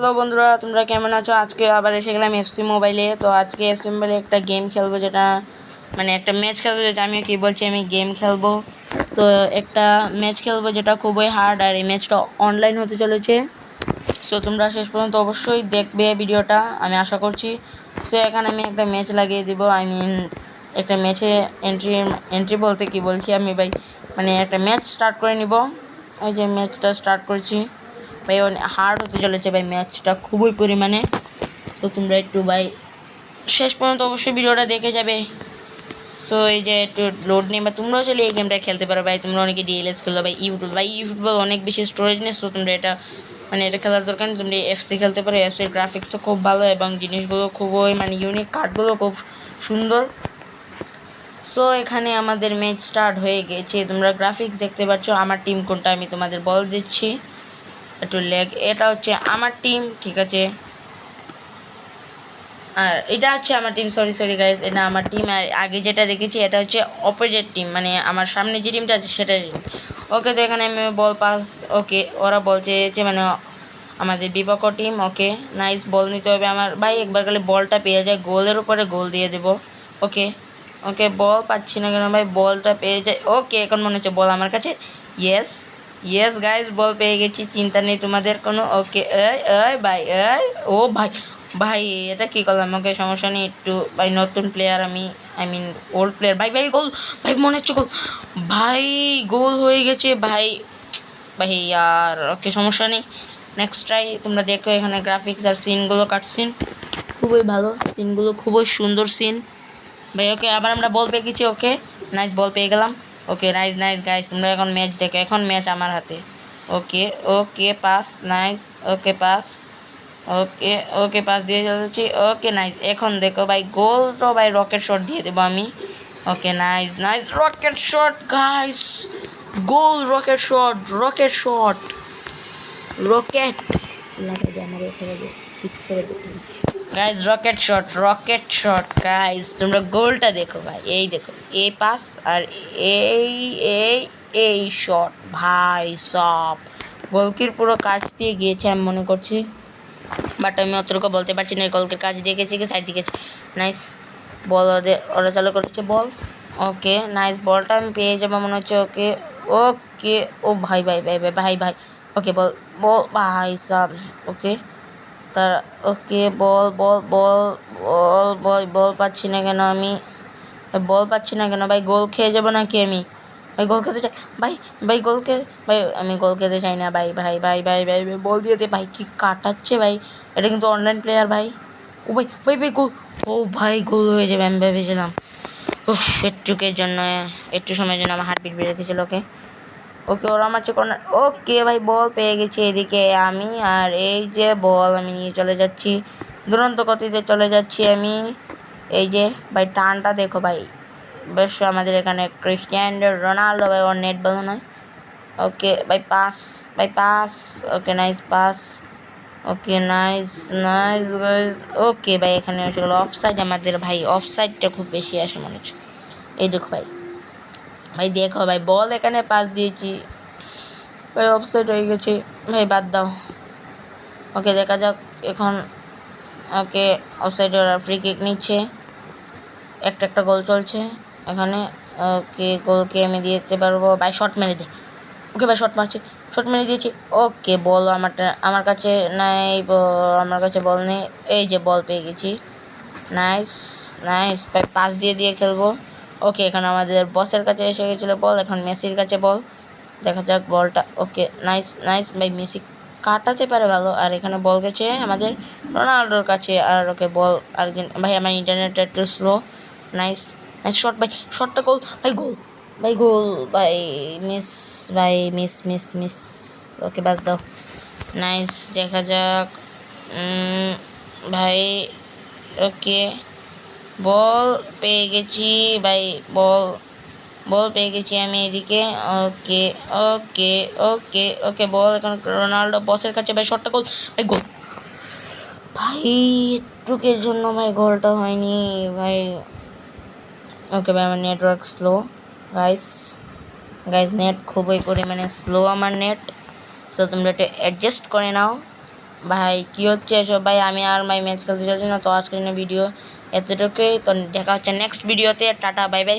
Hello বন্ধুরা, তোমরা কেমন আছো? আজকে আবার এসে গেলাম এফসি মোবাইলে। তো আজকে এফসি মোবাইলে একটা গেম খেলবো, যেটা মানে একটা ম্যাচ খেলবো, যেটা আমি কি বলছি, আমি গেম খেলবো। তো একটা ম্যাচ খেলবো যেটা খুবই হার্ড, আর এই ম্যাচটা অনলাইন হতে চলেছে। সো তোমরা শেষ পর্যন্ত অবশ্যই দেখবে ভিডিওটা, আমি আশা করছি। সো এখানে আমি একটা ম্যাচ লাগিয়ে দিব, একটা ম্যাচে এন্ট্রি বলতে কি বলছি আমি ভাই, মানে একটা ম্যাচ স্টার্ট করে নিব। এই যে ম্যাচটা স্টার্ট করছি ভাই, অনেক হার্ড হতে চলেছে ভাই ম্যাচটা খুবই পরিমাণে। তো তোমরা একটু ভাই শেষ পর্যন্ত অবশ্যই ভিডিওটা দেখে যাবে। সো এই যে একটু লোড নেই, বা তোমরাও চলে এই গেমটা খেলতে পারো ভাই। তোমরা অনেকে ডিএলএস খেলো ভাই, ইফুটবল অনেক বেশি স্টোরেজ নেই। সো তোমরা এটা এটা খেলার দরকার নেই, তোমরা এফসি খেলতে পারো। এফসির গ্রাফিক্সও খুব ভালো এবং জিনিসগুলো খুবই ইউনিক, কার্ডগুলো খুব সুন্দর। সো এখানে আমাদের ম্যাচ স্টার্ট হয়ে গেছে, তোমরা গ্রাফিক্স দেখতে পাচ্ছ। আমার টিম কোনটা আমি তোমাদের বল দিচ্ছি, একটু লেগ। এটা হচ্ছে আমার টিম, ঠিক আছে, আর এটা হচ্ছে আমার টিম। সরি গাইজ, এটা আমার টিম। আর আগে যেটা দেখেছি এটা হচ্ছে অপোজিট টিম, মানে আমার সামনে যে টিমটা আছে সেটা টিম। ওকে, তো এখানে আমি বল পাস। ওকে, ওরা বল চেয়েছে, মানে আমাদের বিপক্ষ টিম। ওকে, নাইস, বল নিতে হবে আমার ভাই। একবার খালি বলটা পেয়ে যায়, গোলের উপরে গোল দিয়ে দেবো। ওকে ওকে, বল পাচ্ছি না কেন ভাই, বলটা পেয়ে যায়। ওকে, এখন মনে হচ্ছে বল আমার কাছে। ইয়েস গাইজ, বল পেয়ে গেছি, চিন্তা নেই তোমাদের কোনো। ওকে, ভাই, ও ভাই ভাই, এটা কী করলাম? ওকে, সমস্যা নেই, একটু ভাই নতুন প্লেয়ার আমি, ওল্ড প্লেয়ার। ভাই গোল, ভাই মনে হচ্ছে গোল, ভাই গোল হয়ে গেছে ভাই। ভাই আর ওকে, সমস্যা নেই, নেক্সট ট্রাই। তোমরা দেখো এখানে গ্রাফিক্স আর সিনগুলো, কাটসিন খুবই ভালো, সিনগুলো খুবই সুন্দর সিন ভাই। ওকে, আবার আমরা বল পেয়ে গেছি। ওকে নাইস, বল পেয়ে গেলাম। ওকে নাইস গাইস, তোমরা এখন ম্যাচ দেখো, এখন ম্যাচ আমার হাতে। Okay pass, nice. Okay pass, okay pass দিয়ে চলেছি। ওকে নাইস, এখন দেখো ভাই গোল তো ভাই, রকেট শট দিয়ে দেবো আমি। Okay nice, rocket shot guys, goal, rocket shot fix করে দেবো গাইজ। রকেট শট গাইজ, তোমরা গোলটা দেখো ভাই, এই দেখো, এই পাস আর এই এই এই শট ভাই, সব গোলকির পুরো কাজ দিয়ে গিয়েছে আমি মনে করছি, বাট আমি অতটুকু বলতে পারছি না। গোলকির কাজ দিয়ে গেছে কি সাইড দিকে। নাইস বল, ওরা চালু করছে বল। ওকে নাইস, বলটা আমি পেয়ে যাবো মনে হচ্ছে। ওকে ও ভাই। ওকে বল ভাই সাব। ওকে তার, ওকে বল পাচ্ছি না কেন আমি, ভাই গোল খেয়ে যাবো নাকি আমি? ভাই গোল খেতে চাই ভাই আমি গোল খেতে চাই না ভাই। বল দিয়ে দে ভাই, কি কাটাচ্ছে ভাই, এটা কিন্তু অনলাইন প্লেয়ার ভাই। ও ভাই গোল, ও ভাই গোল হয়ে যাবে আমি ভেবেছিলাম। একটু সময়ের জন্য আমার হার্টবিট বেড়ে গেছিলো। ওকে ওরা আমার কর্নার। ওকে ভাই, বল পেয়ে গেছি এদিকে আমি, আর এই যে বল আমি নিয়ে চলে যাচ্ছি, দুরন্ত গতিতে চলে যাচ্ছি আমি। এই যে ভাই টানটা দেখো ভাই, বেশ আমাদের এখানে ক্রিস্টিয়ানো রোনাল্ডো ভাই, ওর নেট ভালো নয়। ওকে ভাই pass. Okay nice pass. Okay nice. Okay ভাই, এখানে সেগুলো অফসাইড আমাদের ভাই, অফসাইডটা খুব বেশি আসে মনে হচ্ছে। এই দেখো ভাই দেখো ভাই, বল এখানে পাস দিয়েছি ভাই, অফসাইড হয়ে গেছে ভাই, বাদ দাও। ওকে দেখা যাক এখন। ওকে অফসাইডে ওরা ফ্রি কিক নিচ্ছে, একটা গোল চলছে এখানে। ওকে, গোলকে আমি দিতে পারবো ভাই, শট মেরে দে। ওকে ভাই, শট মেরে দিয়েছি। ওকে, বল আমার কাছে নাই, আমার কাছে বল নেই। এই যে বল পেয়ে গেছি, নাইস ভাই, পাস দিয়ে খেলবো। ওকে, এখন আমাদের বসের কাছে এসে গেছিলো বল, এখন মেসির কাছে বল, দেখা যাক বলটা। ওকে নাইস ভাই, মেসি কাটাতে পারে ভালো, আর এখানে বল গেছে আমাদের রোনাল্ডোর কাছে। আর ওকে বল আর ভাই, আমার ইন্টারনেটটা একটু স্লো। নাইস শট ভাই, শটটা গোল ভাই, মিস। ওকে বাস দাও, নাইস, দেখা যাক ভাই। ওকে, বল পেয়ে গেছি ভাই, বল পেয়ে গেছি আমি এদিকে। ওকে বল এখন রোনাল্ডো বসের কাছে ভাই, শটটা গোল ভাই, একটুকের জন্য ভাই গোলটা হয়নি ভাই। ওকে ভাই, আমার নেটওয়ার্ক স্লো গাইস, নেট খুবই পরিমাণে স্লো আমার নেট। সো তোমরা একটু অ্যাডজাস্ট করে নাও ভাই কি হচ্ছে এসব ভাই, আমি আর ভাই ম্যাচ খেলতে চাচ্ছি না। তো আজকের ভিডিও এতটুকুই। তো দেখা হচ্ছে নেক্সট ভিডিওতে। Tata bye bye.